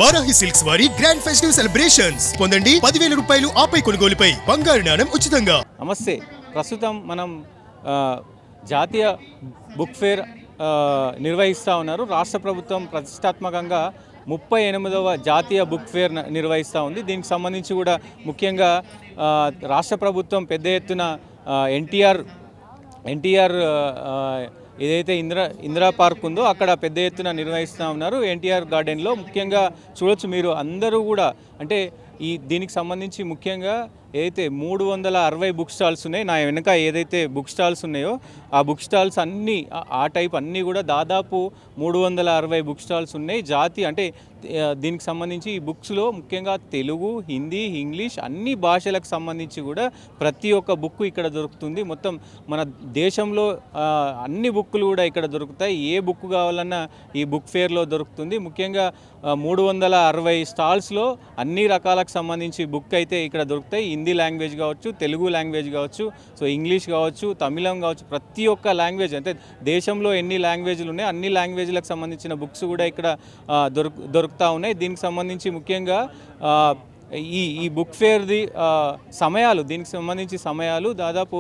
Varahi silks వారి grand festive celebrations పొందండి 10,000 రూపాయలు ఆపై కొనుగోలుపై బంగారు నాణెం ఉచితంగా. నమస్తే. ప్రస్తుతం మనం జాతీయ బుక్ ఫేర్ నిర్వహిస్తూ ఉన్నారు. రాష్ట్ర ప్రభుత్వం ప్రతిష్టాత్మకంగా 38వ జాతీయ బుక్ ఫేర్ నిర్వహిస్తూ ఉంది. దీనికి సంబంధించి కూడా ముఖ్యంగా రాష్ట్ర ప్రభుత్వం పెద్ద ఎత్తున ఎన్టీఆర్ ఏదైతే ఇందిరా పార్క్ ఉందో అక్కడ పెద్ద ఎత్తున నిర్వహిస్తూ ఉన్నారు. ఎన్టీఆర్ గార్డెన్లో ముఖ్యంగా చూడొచ్చు మీరు అందరూ కూడా. అంటే దీనికి సంబంధించి ముఖ్యంగా ఏదైతే 360 బుక్ స్టాల్స్ ఉన్నాయి, నా వెనక ఏదైతే బుక్ స్టాల్స్ ఉన్నాయో ఆ బుక్ స్టాల్స్ అన్నీ ఆ టైప్ అన్నీ కూడా దాదాపు 360 బుక్ స్టాల్స్ ఉన్నాయి. అంటే దీనికి సంబంధించి ఈ బుక్స్లో ముఖ్యంగా తెలుగు, హిందీ, ఇంగ్లీష్ అన్ని భాషలకు సంబంధించి కూడా ప్రతి ఒక్క బుక్ ఇక్కడ దొరుకుతుంది. మొత్తం మన దేశంలో అన్ని బుక్కులు కూడా ఇక్కడ దొరుకుతాయి. ఏ బుక్ కావాలన్నా ఈ బుక్ ఫేర్లో దొరుకుతుంది. ముఖ్యంగా 360 స్టాల్స్లో అన్ని రకాలకు సంబంధించి బుక్ అయితే ఇక్కడ దొరుకుతాయి. హిందీ లాంగ్వేజ్ కావచ్చు, తెలుగు లాంగ్వేజ్ కావచ్చు, సో ఇంగ్లీష్ కావచ్చు, తమిళం కావచ్చు, ప్రతి ఒక్క లాంగ్వేజ్ అంటే దేశంలో ఎన్ని లాంగ్వేజ్లు ఉన్నాయి అన్ని లాంగ్వేజ్లకు సంబంధించిన బుక్స్ కూడా ఇక్కడ దొరుకుతూ ఉన్నాయి. దీనికి సంబంధించి ముఖ్యంగా ఈ బుక్ ఫేర్ది దీనికి సంబంధించి సమయాలు దాదాపు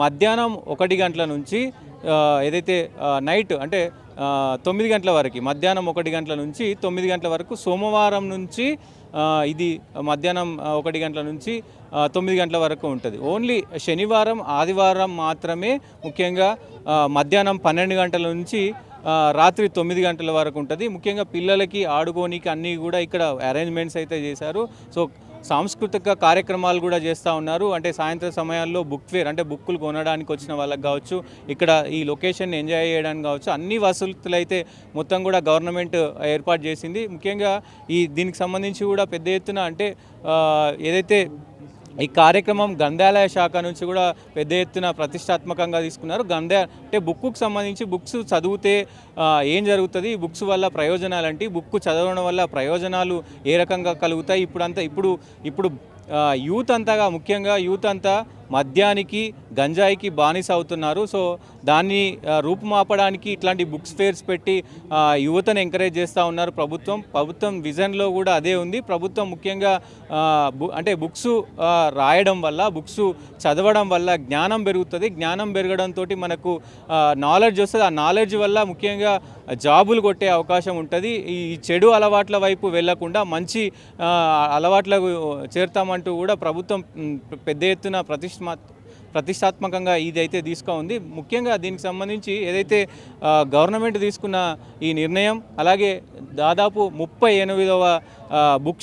మధ్యాహ్నం 1 గంటల నుంచి ఏదైతే నైట్ అంటే 9 గంటల వరకు, మధ్యాహ్నం 1 గంటల నుంచి 9 గంటల వరకు, సోమవారం నుంచి ఇది మధ్యాహ్నం 1 గంటల నుంచి 9 గంటల వరకు ఉంటుంది. ఓన్లీ శనివారం, ఆదివారం మాత్రమే ముఖ్యంగా మధ్యాహ్నం 12 గంటల నుంచి రాత్రి 9 గంటల వరకు ఉంటుంది. ముఖ్యంగా పిల్లలకి ఆడుకోనికి అన్నీ కూడా ఇక్కడ అరేంజ్మెంట్స్ అయితే చేశారు. సో సాంస్కృతిక కార్యక్రమాలు కూడా చేస్తూ ఉన్నారు. అంటే సాయంత్రం సమయాల్లో బుక్ ఫేర్ అంటే బుక్కులు కొనడానికి వచ్చిన వాళ్ళకి కావచ్చు, ఇక్కడ ఈ లొకేషన్ ఎంజాయ్ చేయడానికి కావచ్చు, అన్ని వసతులు అయితే మొత్తం కూడా గవర్నమెంట్ ఏర్పాటు చేసింది. ముఖ్యంగా దీనికి సంబంధించి కూడా పెద్ద ఎత్తున అంటే ఏదైతే ఈ కార్యక్రమం గ్రంథాలయ శాఖ నుంచి కూడా పెద్ద ఎత్తున ప్రతిష్టాత్మకంగా తీసుకున్నారు. అంటే బుక్కు సంబంధించి బుక్స్ చదివితే ఏం జరుగుతుంది, బుక్స్ వల్ల ప్రయోజనాలు అంటే బుక్ చదవడం వల్ల ప్రయోజనాలు ఏ రకంగా కలుగుతాయి, ఇప్పుడు ముఖ్యంగా యూత్ అంతా మద్యానికి, గంజాయికి బానిస అవుతున్నారు. సో దాన్ని రూపుమాపడానికి ఇట్లాంటి బుక్స్ ఫేర్స్ పెట్టి యువతను ఎంకరేజ్ చేస్తూ ఉన్నారు ప్రభుత్వం విజన్లో కూడా అదే ఉంది. ప్రభుత్వం ముఖ్యంగా అంటే బుక్స్ రాయడం వల్ల, బుక్స్ చదవడం వల్ల జ్ఞానం పెరుగుతుంది. జ్ఞానం పెరగడంతో మనకు నాలెడ్జ్ వస్తుంది. ఆ నాలెడ్జ్ వల్ల ముఖ్యంగా జాబులు కొట్టే అవకాశం ఉంటుంది. ఈ చెడు అలవాట్ల వైపు వెళ్లకుండా మంచి అలవాట్లకు చేరుతామంటూ కూడా ప్రభుత్వం పెద్ద ఎత్తున ప్రతిష్టాత్మకంగా ఇదైతే ఉంది. ముఖ్యంగా దీనికి సంబంధించి ఏదైతే గవర్నమెంట్ తీసుకున్న ఈ నిర్ణయం, అలాగే దాదాపు 38వ బుక్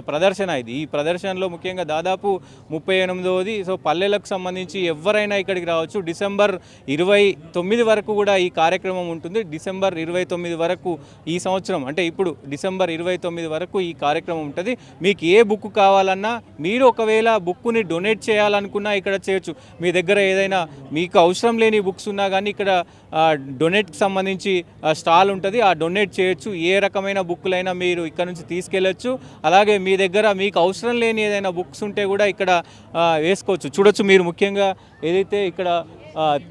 ప్రదర్శన ఇది. ఈ ప్రదర్శనలో ముఖ్యంగా దాదాపు 38వది. సో పల్లెలకు సంబంధించి ఎవరైనా ఇక్కడికి రావచ్చు. డిసెంబర్ 29 వరకు కూడా ఈ కార్యక్రమం ఉంటుంది. డిసెంబర్ 29 వరకు ఈ సంవత్సరం అంటే ఇప్పుడు డిసెంబర్ 29 వరకు ఈ కార్యక్రమం ఉంటుంది. మీకు ఏ బుక్ కావాలన్నా, మీరు ఒకవేళ బుక్ని డొనేట్ చేయాలనుకున్నా ఇక్కడ చేయొచ్చు. మీ దగ్గర ఏదైనా మీకు అవసరం లేని బుక్స్ ఉన్నా కానీ ఇక్కడ డొనేట్కి సంబంధించి స్టాల్ ఉంటుంది. ఆ డొనేట్ చేయొచ్చు. ఏ రకమైన బుక్లైనా మీరు ఇక్కడ నుంచి తీసుకెళ్ళచ్చు. అలాగే మీ దగ్గర మీకు అవసరం లేని ఏదైనా బుక్స్ ఉంటే కూడా ఇక్కడ వేసుకోవచ్చు. చూడొచ్చు మీరు ముఖ్యంగా ఏదైతే ఇక్కడ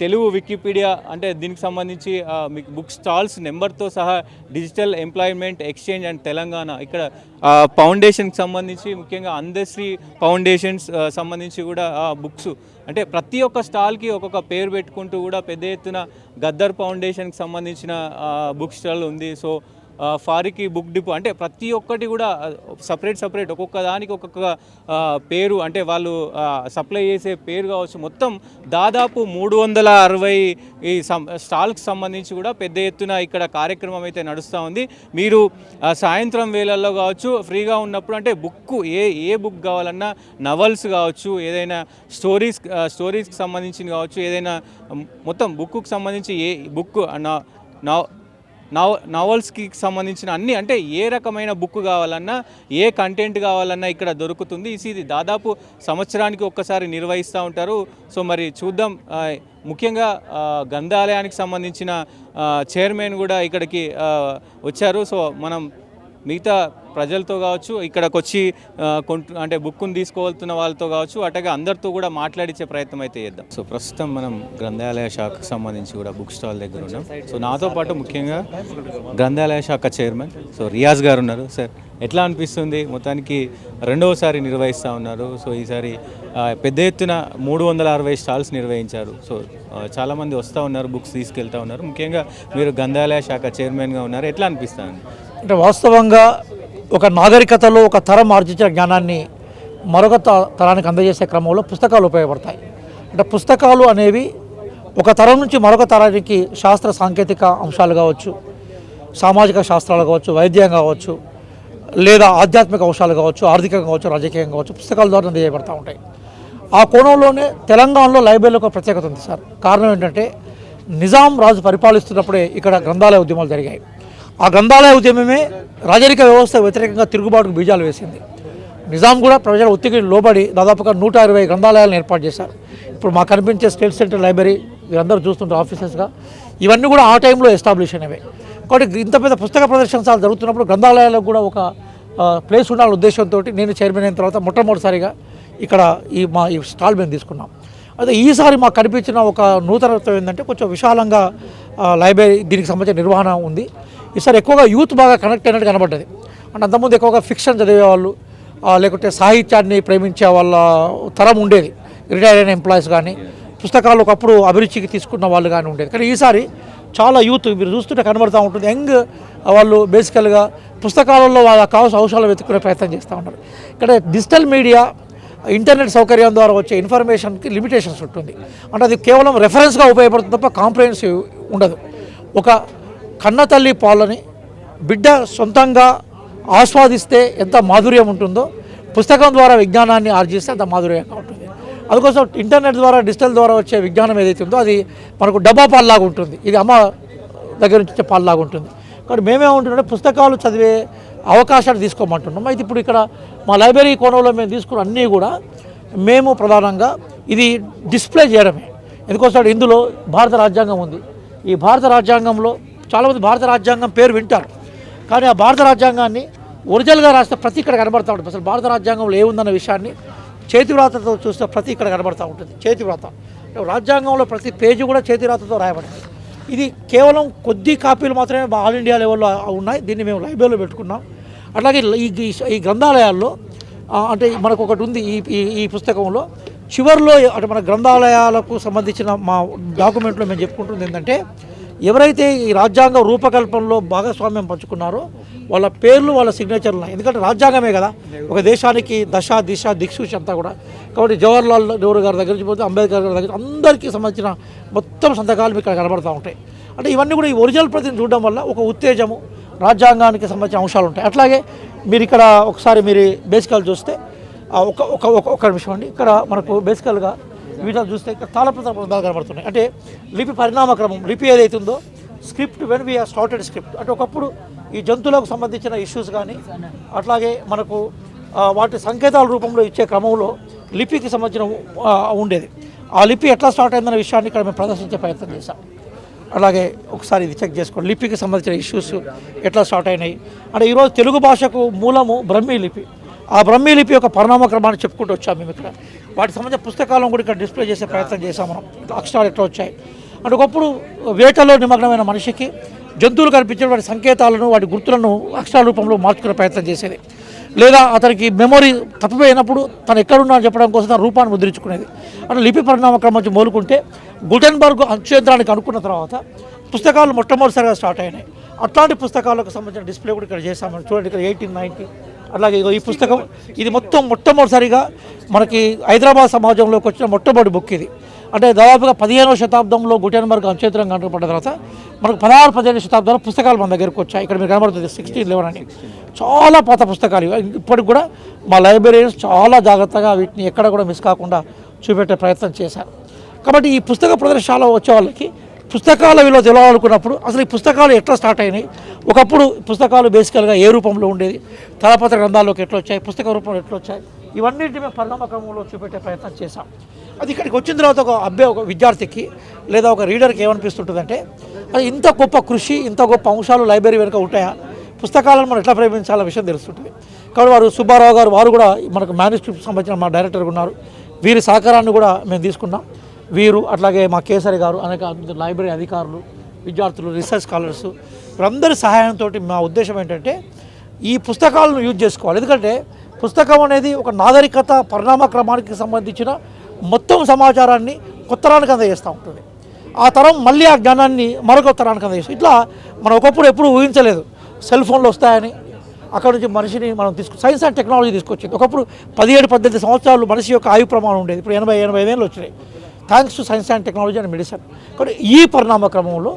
తెలుగు వికీపీడియా అంటే దీనికి సంబంధించి మీకు బుక్ స్టాల్స్ నెంబర్తో సహా digital employment exchange and Telangana, ఇక్కడ ఫౌండేషన్కి సంబంధించి ముఖ్యంగా అందశ్రీ ఫౌండేషన్స్ సంబంధించి కూడా బుక్స్ అంటే ప్రతి ఒక్క స్టాల్కి ఒక్కొక్క పేరు పెట్టుకుంటూ కూడా పెద్ద ఎత్తున గద్దర్ ఫౌండేషన్కి సంబంధించిన బుక్ స్టాల్ ఉంది. సో ఫారికి బుక్ డిపో అంటే ప్రతి ఒక్కటి కూడా సపరేట్ ఒక్కొక్క దానికి ఒక్కొక్క పేరు అంటే వాళ్ళు సప్లై చేసే పేరు కావచ్చు. మొత్తం దాదాపు 360 ఈ స్టాల్కి సంబంధించి కూడా పెద్ద ఎత్తున ఇక్కడ కార్యక్రమం అయితే నడుస్తూ ఉంది. మీరు సాయంత్రం వేళల్లో కావచ్చు, ఫ్రీగా ఉన్నప్పుడు అంటే ఏ బుక్ కావాలన్నా, నవల్స్ కావచ్చు, ఏదైనా స్టోరీస్కి సంబంధించింది కావచ్చు, ఏదైనా మొత్తం బుక్కు సంబంధించి ఏ బుక్ నావల్స్కి సంబంధించిన అన్ని అంటే ఏ రకమైన బుక్ కావాలన్నా, ఏ కంటెంట్ కావాలన్నా ఇక్కడ దొరుకుతుంది. ఇది దాదాపు సంవత్సరానికి ఒక్కసారి నిర్వహిస్తూ ఉంటారు. సో మరి చూద్దాం. ముఖ్యంగా గ్రంథాలయానికి సంబంధించిన చైర్మన్ కూడా ఇక్కడికి వచ్చారు. సో మనం మిగతా ప్రజలతో కావచ్చు, ఇక్కడికి వచ్చి అంటే బుక్ను తీసుకోవాల్సిన వాళ్ళతో కావచ్చు, అట్లాగే అందరితో కూడా మాట్లాడించే ప్రయత్నం అయితే చేద్దాం. సో ప్రస్తుతం మనం గ్రంథాలయ శాఖకు సంబంధించి కూడా బుక్ స్టాల్ దగ్గర ఉన్నాం. సో నాతో పాటు ముఖ్యంగా గ్రంథాలయ శాఖ చైర్మన్ సో రియాజ్ గారు ఉన్నారు. సార్, ఎట్లా అనిపిస్తుంది? మొత్తానికి రెండవసారి నిర్వహిస్తూ ఉన్నారు. సో ఈసారి పెద్ద ఎత్తున 360 స్టాల్స్ నిర్వహించారు. సో చాలామంది వస్తూ ఉన్నారు, బుక్స్ తీసుకెళ్తూ ఉన్నారు. ముఖ్యంగా మీరు గ్రంథాలయ శాఖ చైర్మన్గా ఉన్నారు, ఎట్లా అనిపిస్తుంది? అంటే వాస్తవంగా ఒక నాగరికతలో ఒక తరం ఆర్జించిన జ్ఞానాన్ని మరొక తరానికి అందజేసే క్రమంలో పుస్తకాలు ఉపయోగపడతాయి. అంటే పుస్తకాలు అనేవి ఒక తరం నుంచి మరొక తరానికి శాస్త్ర సాంకేతిక అంశాలు కావచ్చు, సామాజిక శాస్త్రాలు కావచ్చు, వైద్యం కావచ్చు, లేదా ఆధ్యాత్మిక అంశాలు కావచ్చు, ఆర్థికంగా కావచ్చు, రాజకీయంగా కావచ్చు, పుస్తకాల ద్వారా అందజేయబడతా ఉంటాయి. ఆ కోణంలోనే తెలంగాణలో లైబ్రరీలకు ఒక ప్రత్యేకత ఉంది సార్. కారణం ఏంటంటే నిజాం రాజు పరిపాలిస్తున్నప్పుడే ఇక్కడ గ్రంథాలయ ఉద్యమాలు జరిగాయి. ఆ గ్రంథాలయ ఉద్యమమే రాజరిక వ్యవస్థ వ్యతిరేకంగా తిరుగుబాటుకు బీజాలు వేసింది. నిజాం కూడా ప్రజల ఒత్తిడికి లోబడి దాదాపుగా 120 గ్రంథాలయాలను ఏర్పాటు చేశారు. ఇప్పుడు మాకు కనిపించే స్టేట్ సెంట్రల్ లైబ్రరీ వీరందరూ చూస్తుంటారు ఆఫీసెస్గా, ఇవన్నీ కూడా ఆ టైంలో ఎస్టాబ్లిష్ అయినవే. కాబట్టి ఇంత పెద్ద పుస్తక ప్రదర్శనలు జరుగుతున్నప్పుడు గ్రంథాలయాలకు కూడా ఒక ప్లేస్ ఉండాలనే ఉద్దేశంతో నేను చైర్మన్ అయిన తర్వాత మొట్టమొదటిసారిగా ఇక్కడ ఈ స్టాల్ మేము తీసుకున్నాం. అయితే ఈసారి మాకు కనిపించిన ఒక నూతనత్వం ఏంటంటే కొంచెం విశాలంగా లైబ్రరీ దీనికి సంబంధించిన నిర్వహణ ఉంది. ఈసారి ఎక్కువగా యూత్ బాగా కనెక్ట్ అయినట్టు కనబడ్డది. అంటే అంతకుముందు ఎక్కువగా ఫిక్షన్ చదివేవాళ్ళు, లేకుంటే సాహిత్యాన్ని ప్రేమించే వాళ్ళ తరం ఉండేది. రిటైర్ అయిన ఎంప్లాయీస్ కానీ, పుస్తకాలు ఒకప్పుడు అభిరుచికి తీసుకున్న వాళ్ళు కానీ ఉండేది. కానీ ఈసారి చాలా యూత్ మీరు చూస్తుంటే కనబడుతూ ఉంటుంది. యంగ్ వాళ్ళు బేసికల్గా పుస్తకాలలో వాళ్ళకి కావాల్సిన అంశాలు వెతుక్కునే ప్రయత్నం చేస్తూ ఉంటారు. ఇక్కడ డిజిటల్ మీడియా, ఇంటర్నెట్ సౌకర్యం ద్వారా వచ్చే ఇన్ఫర్మేషన్కి లిమిటేషన్స్ ఉంటుంది. అంటే అది కేవలం రెఫరెన్స్గా ఉపయోగపడుతుంది తప్ప కాంప్రహెన్సివ్ ఉండదు. ఒక కన్న తల్లి పాలని బిడ్డ సొంతంగా ఆస్వాదిస్తే ఎంత మాధుర్యం ఉంటుందో పుస్తకం ద్వారా విజ్ఞానాన్ని ఆర్జిస్తే అంత మాధుర్యంగా ఉంటుంది. అందుకోసం ఇంటర్నెట్ ద్వారా డిజిటల్ ద్వారా వచ్చే విజ్ఞానం ఏదైతే ఉందో అది మనకు డబ్బా పాల్లాగా ఉంటుంది, ఇది అమ్మ దగ్గర నుంచి వచ్చే పాల్లాగా ఉంటుంది. కాబట్టి మేమేమంటున్నాం, పుస్తకాలు చదివే అవకాశాన్ని తీసుకోమంటున్నాం. అయితే ఇప్పుడు ఇక్కడ మా లైబ్రరీ కోణంలో మేము తీసుకున్న అన్నీ కూడా మేము ప్రధానంగా ఇది డిస్ప్లే చేయడమే. ఎందుకోసం ఇందులో భారత రాజ్యాంగం ఉంది. ఈ భారత రాజ్యాంగంలో చాలామంది భారత రాజ్యాంగం పేరు వింటారు, కానీ ఆ భారత రాజ్యాంగాన్ని ఒరిజినల్గా రాస్తే ప్రతి ఇక్కడ కనబడుతూ ఉంటుంది. అసలు భారత రాజ్యాంగంలో ఏముందన్న విషయాన్ని చేతివ్రాతతో చూస్తే ప్రతి ఇక్కడ కనబడుతూ ఉంటుంది. చేతివ్రాత రాజ్యాంగంలో ప్రతి పేజీ కూడా చేతివ్రాతతో రాయబడింది. ఇది కేవలం కొద్ది కాపీలు మాత్రమే ఆల్ ఇండియా లెవెల్లో ఉన్నాయి. దీన్ని మేము లైబ్రరీలో పెట్టుకున్నాం. అట్లాగే ఈ గ్రంథాలయాల్లో అంటే మనకు ఒకటి ఉంది ఈ పుస్తకంలో చివరిలో, అంటే మన గ్రంథాలయాలకు సంబంధించిన మా డాక్యుమెంట్లో మేము చెప్పుకుంటుంది ఏంటంటే, ఎవరైతే ఈ రాజ్యాంగ రూపకల్పనలో భాగస్వామ్యం పంచుకున్నారో వాళ్ళ పేర్లు, వాళ్ళ సిగ్నేచర్లు ఉన్నాయి. ఎందుకంటే రాజ్యాంగమే కదా ఒక దేశానికి దశ, దిశ, దిక్సూచి అంతా కూడా. కాబట్టి జవహర్లాల్ నెహ్రూ గారి దగ్గర నుంచి పోతే అంబేద్కర్ గారి దగ్గర అందరికీ సంబంధించిన మొత్తం సంతకాలు ఇక్కడ కనబడుతూ ఉంటాయి. అంటే ఇవన్నీ కూడా ఈ ఒరిజినల్ ప్రతిని చూడడం వల్ల ఒక ఉత్తేజము, రాజ్యాంగానికి సంబంధించిన అంశాలు ఉంటాయి. అట్లాగే మీరు ఇక్కడ ఒకసారి మీరు బేసికల్ చూస్తే ఒక నిమిషం అండి, ఇక్కడ మనకు బేసికల్గా వీటిని చూస్తే ఇక్కడ తాళపత్ర పదాలు కనబడుతున్నాయి. అంటే లిపి పరిణామక్రమం, లిపి ఏదైతే ఉందో script when we started script, అంటే ఒకప్పుడు ఈ జంతువులకు సంబంధించిన ఇష్యూస్ కానీ అట్లాగే మనకు వాటి సంకేతాల రూపంలో ఇచ్చే క్రమంలో లిపికి సంబంధించిన ఉండేది. ఆ లిపి ఎట్లా స్టార్ట్ అయిందనే విషయాన్ని ఇక్కడ మేము ప్రదర్శించే ప్రయత్నం చేశాం. అలాగే ఒకసారి ఇది చెక్ చేసుకోండి, లిపికి సంబంధించిన ఇష్యూస్ ఎట్లా స్టార్ట్ అయినాయి. అంటే ఈరోజు తెలుగు భాషకు మూలము బ్రహ్మీ లిపి. ఆ బ్రహ్మీ లిపి యొక్క పరిణామ క్రమాన్ని చెప్పుకుంటూ వచ్చాము మేము ఇక్కడ. వాటికి సంబంధించిన పుస్తకాలను కూడా ఇక్కడ డిస్ప్లే చేసే ప్రయత్నం చేశాం మనం. అక్షరాలు ఎట్లా వచ్చాయి అంటే ఒకప్పుడు వేటలో నిమగ్నమైన మనిషికి జంతువులు కనిపించిన వాటి సంకేతాలను, వాటి గుర్తులను అక్షరాల రూపంలో మార్చుకునే ప్రయత్నం చేసేది. లేదా అతనికి మెమొరీ తప్పిపోయినప్పుడు తను ఎక్కడున్నా అని చెప్పడం కోసం తన రూపాన్ని ముద్రించుకునేది. అంటే లిపి పరిణామ క్రమం నుంచి మొదలుకుంటే గుటెన్బర్గ్ అక్షయంత్రానికి అనుకున్న తర్వాత పుస్తకాలు మొట్టమొదటిసారిగా స్టార్ట్ అయినాయి. అట్లాంటి పుస్తకాలకు సంబంధించిన డిస్ప్లే కూడా ఇక్కడ చేశామని చూడండి. ఇక్కడ 1890 అలాగే ఈ పుస్తకం ఇది మొట్టమొదటిసారిగా మనకి హైదరాబాద్ సమాజంలోకి వచ్చిన మొట్టమొదటి బుక్ ఇది. అంటే దాదాపుగా 15వ శతాబ్దంలో గుటెన్బర్గ్ అక్షయంత్రం కనుపడ్డ తర్వాత మనకు 16-17వ శతాబ్దంలో పుస్తకాలు మన దగ్గరకు వచ్చాయి. ఇక్కడ మీరు కనబడుతుంది 1611 అని. చాలా పాత పుస్తకాలు ఇప్పటికి కూడా మా లైబ్రరీస్ చాలా జాగ్రత్తగా వీటిని ఎక్కడ కూడా మిస్ కాకుండా చూపెట్టే ప్రయత్నం చేశారు. కాబట్టి ఈ పుస్తక ప్రదర్శనలో వచ్చే వాళ్ళకి పుస్తకాల విలువ తెలవాలనుకున్నప్పుడు అసలు ఈ పుస్తకాలు ఎట్లా స్టార్ట్ అయినాయి, ఒకప్పుడు పుస్తకాలు బేసికల్గా ఏ రూపంలో ఉండేది, తలపత్ర గ్రంథాల్లోకి ఎట్లా వచ్చాయి, పుస్తక రూపంలో ఎట్లా వచ్చాయి, ఇవన్నింటినీ మేము పరిణామ క్రమంలో చూపెట్టే ప్రయత్నం చేశాం. అది ఇక్కడికి వచ్చిన తర్వాత ఒక విద్యార్థికి లేదా ఒక రీడర్కి ఏమనిపిస్తుంటుందంటే అది ఇంత గొప్ప కృషి, ఇంత గొప్ప అంశాలు లైబ్రరీ వెనుక ఉంటాయా, పుస్తకాలను మనం ఎట్లా ప్రేమించాలనే విషయం తెలుస్తుంటుంది. కాబట్టి వారు సుబ్బారావు గారు వారు కూడా మనకు మేనేజ్మెంట్ సంబంధించిన మా డైరెక్టర్ ఉన్నారు, వీరి సహకారాన్ని కూడా మేము తీసుకున్నాం. వీరు అట్లాగే మా కేసరి గారు, అనేక లైబ్రరీ అధికారులు, విద్యార్థులు, రీసెర్చ్ స్కాలర్స్, వీరందరి సహాయంతో మా ఉద్దేశం ఏంటంటే ఈ పుస్తకాలను యూజ్ చేసుకోవాలి. ఎందుకంటే పుస్తకం అనేది ఒక నాగరికత పరిణామ క్రమానికి సంబంధించిన మొత్తం సమాచారాన్ని కొత్త తరానికి అందజేస్తూ ఉంటుంది. ఆ తరం మళ్ళీ ఆ జ్ఞానాన్ని మరొక తరానికి అందజేస్తుంది. ఇట్లా మనం ఒకప్పుడు ఎప్పుడు ఊహించలేదు సెల్ ఫోన్లు వస్తాయని. అక్కడ నుంచి మనిషిని మనం సైన్స్ అండ్ టెక్నాలజీ తీసుకొచ్చింది. ఒకప్పుడు 17-18 సంవత్సరాలు మనిషి యొక్క ఆయు ప్రమాణం ఉండేది, ఇప్పుడు 80-85 ఏళ్ళు వచ్చినాయి, thanks to science and technology and medicine. కాబట్టి ఈ పరిణామ క్రమంలో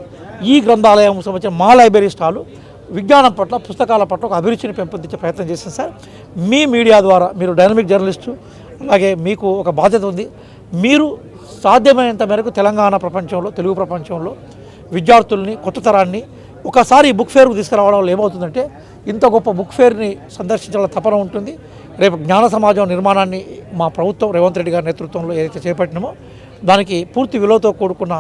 ఈ గ్రంథాలయం సంబంధించిన మా లైబ్రరీ స్టాలు విజ్ఞానం పట్ల, పుస్తకాల పట్ల ఒక అభిరుచిని పెంపొందించే ప్రయత్నం చేసింది సార్. మీ మీడియా ద్వారా, మీరు డైనమిక్ జర్నలిస్టు, అలాగే మీకు ఒక బాధ్యత ఉంది. మీరు సాధ్యమైనంత మేరకు తెలంగాణ ప్రపంచంలో, తెలుగు ప్రపంచంలో విద్యార్థుల్ని, కొత్త తరాన్ని ఒకసారి బుక్ ఫేర్కు తీసుకురావడం వల్ల ఏమవుతుందంటే ఇంత గొప్ప బుక్ ఫేర్ని సందర్శించాల తపన ఉంటుంది. రేపు జ్ఞాన సమాజం నిర్మాణాన్ని మా ప్రభుత్వం రేవంత్ రెడ్డి గారి నేతృత్వంలో ఏదైతే చేపట్టినామో దానికి పూర్తి విలువతో కూడుకున్న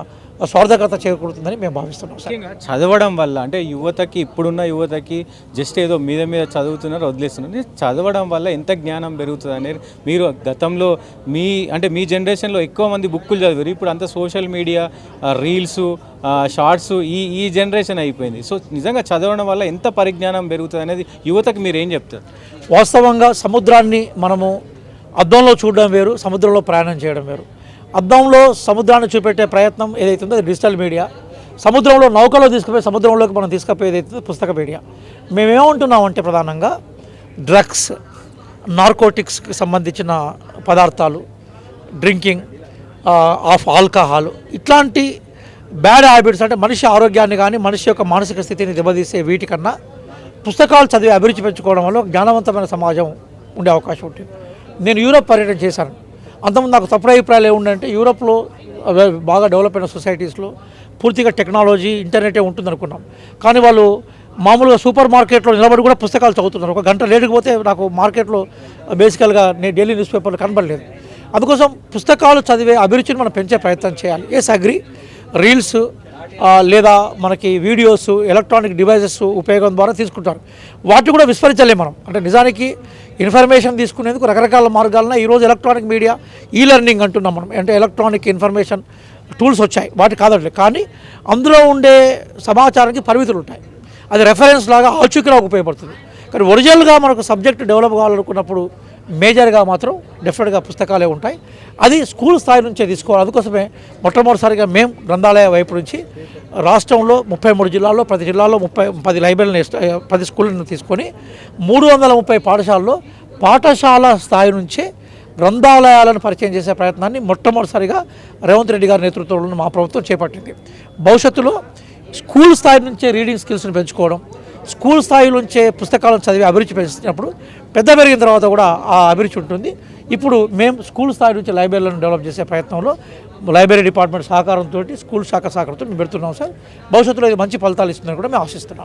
స్వార్థకత చేకూరుతుందని మేము భావిస్తున్నాం సార్. చదవడం వల్ల అంటే యువతకి, ఇప్పుడున్న యువతకి జస్ట్ ఏదో మీద చదువుతున్నారు, వదిలేస్తున్నారు. చదవడం వల్ల ఎంత జ్ఞానం పెరుగుతుంది అనేది మీరు గతంలో మీ జనరేషన్లో ఎక్కువ మంది బుక్కులు చదివారు, ఇప్పుడు అంతా సోషల్ మీడియా, రీల్స్, షార్ట్స్ ఈ జనరేషన్ అయిపోయింది. సో నిజంగా చదవడం వల్ల ఎంత పరిజ్ఞానం పెరుగుతుంది అనేది యువతకి మీరు ఏం చెప్తారు? వాస్తవంగా సముద్రాన్ని మనము అద్దంలో చూడడం వేరు, సముద్రంలో ప్రయాణం చేయడం వేరు. అద్దంలో సముద్రాన్ని చూపెట్టే ప్రయత్నం ఏదైతుందో అది డిజిటల్ మీడియా. సముద్రంలో నౌకలో తీసుకుపోయి సముద్రంలోకి మనం తీసుకుపోయి ఏదైతుందో పుస్తక మీడియా. మేమేమంటున్నామంటే ప్రధానంగా డ్రగ్స్, నార్కోటిక్స్కి సంబంధించిన పదార్థాలు, డ్రింకింగ్ ఆఫ్ ఆల్కహాల్, ఇట్లాంటి బ్యాడ్ హ్యాబిట్స్, అంటే మనిషి ఆరోగ్యాన్ని కానీ మనిషి యొక్క మానసిక స్థితిని దెబ్బతీసే వీటికన్నా పుస్తకాలు చదివి అభిరుచి పెంచుకోవడం వల్ల జ్ఞానవంతమైన సమాజం ఉండే అవకాశం ఉంటుంది. నేను యూరోప్ పర్యటన చేశాను. అంతకుముందు నాకు తప్పుడు అభిప్రాయాలు ఏముండంటే యూరోప్లో బాగా డెవలప్ అయిన సొసైటీస్లో పూర్తిగా టెక్నాలజీ, ఇంటర్నెటే ఉంటుంది అనుకున్నాం. కానీ వాళ్ళు మామూలుగా సూపర్ మార్కెట్లో నిలబడి కూడా పుస్తకాలు చదువుతున్నారు. ఒక గంట లేటుకు పోతే నాకు మార్కెట్లో బేసికల్గా నేను డైలీ న్యూస్ పేపర్లు కనబడలేదు. అందుకోసం పుస్తకాలు చదివే అభిరుచిని మనం పెంచే ప్రయత్నం చేయాలి. ఎస్ అగ్రి, రీల్స్ లేదా మనకి వీడియోస్, ఎలక్ట్రానిక్ డివైజెస్ ఉపయోగం ద్వారా తీసుకుంటారు. వాటిని కూడా విస్మరించలేము మనం. అంటే నిజానికి ఇన్ఫర్మేషన్ తీసుకునేందుకు రకరకాల మార్గాలన ఈరోజు ఎలక్ట్రానిక్ మీడియా, ఈ లెర్నింగ్ అంటున్నాం మనం. అంటే ఎలక్ట్రానిక్ ఇన్ఫర్మేషన్ టూల్స్ వచ్చాయి, వాటి కాదండి. కానీ అందులో ఉండే సమాచారానికి పరిమితులు ఉంటాయి. అది రెఫరెన్స్ లాగా ఆచూకీలాగా ఉపయోగపడుతుంది. కానీ ఒరిజినల్గా మనకు సబ్జెక్ట్ డెవలప్ కావాలనుకున్నప్పుడు మేజర్గా మాత్రం డెఫినెట్గా పుస్తకాలే ఉంటాయి. అది స్కూల్ స్థాయి నుంచే తీసుకోవాలి. అందుకోసమే మొట్టమొదటిసారిగా మేము గ్రంథాలయ వైపు నుంచి రాష్ట్రంలో 33 జిల్లాల్లో, ప్రతి జిల్లాలో 10 లైబ్రరీలను, 10 స్కూళ్ళను తీసుకొని 330 పాఠశాలలో పాఠశాల స్థాయి నుంచే గ్రంథాలయాలను పరిచయం చేసే ప్రయత్నాన్ని మొట్టమొదటిసారిగా రేవంత్ రెడ్డి గారి నేతృత్వంలో మా ప్రభుత్వం చేపట్టింది. భవిష్యత్తులో స్కూల్ స్థాయి నుంచే రీడింగ్ స్కిల్స్ని పెంచుకోవడం, స్కూల్ స్థాయి నుంచే పుస్తకాలను చదివి అభిరుచి పెంచినప్పుడు పెద్ద పెరిగిన తర్వాత కూడా ఆ అభిరుచి ఉంటుంది. ఇప్పుడు మేము స్కూల్ స్థాయి నుంచి లైబ్రరీలను డెవలప్ చేసే ప్రయత్నంలో లైబ్రరీ డిపార్ట్మెంట్ సహకారంతో, స్కూల్ శాఖ సహకారంతో మేము పెడుతున్నాం సార్. భవిష్యత్తులో ఇది మంచి ఫలితాలు ఇస్తుందని కూడా మేము ఆశిస్తున్నాం.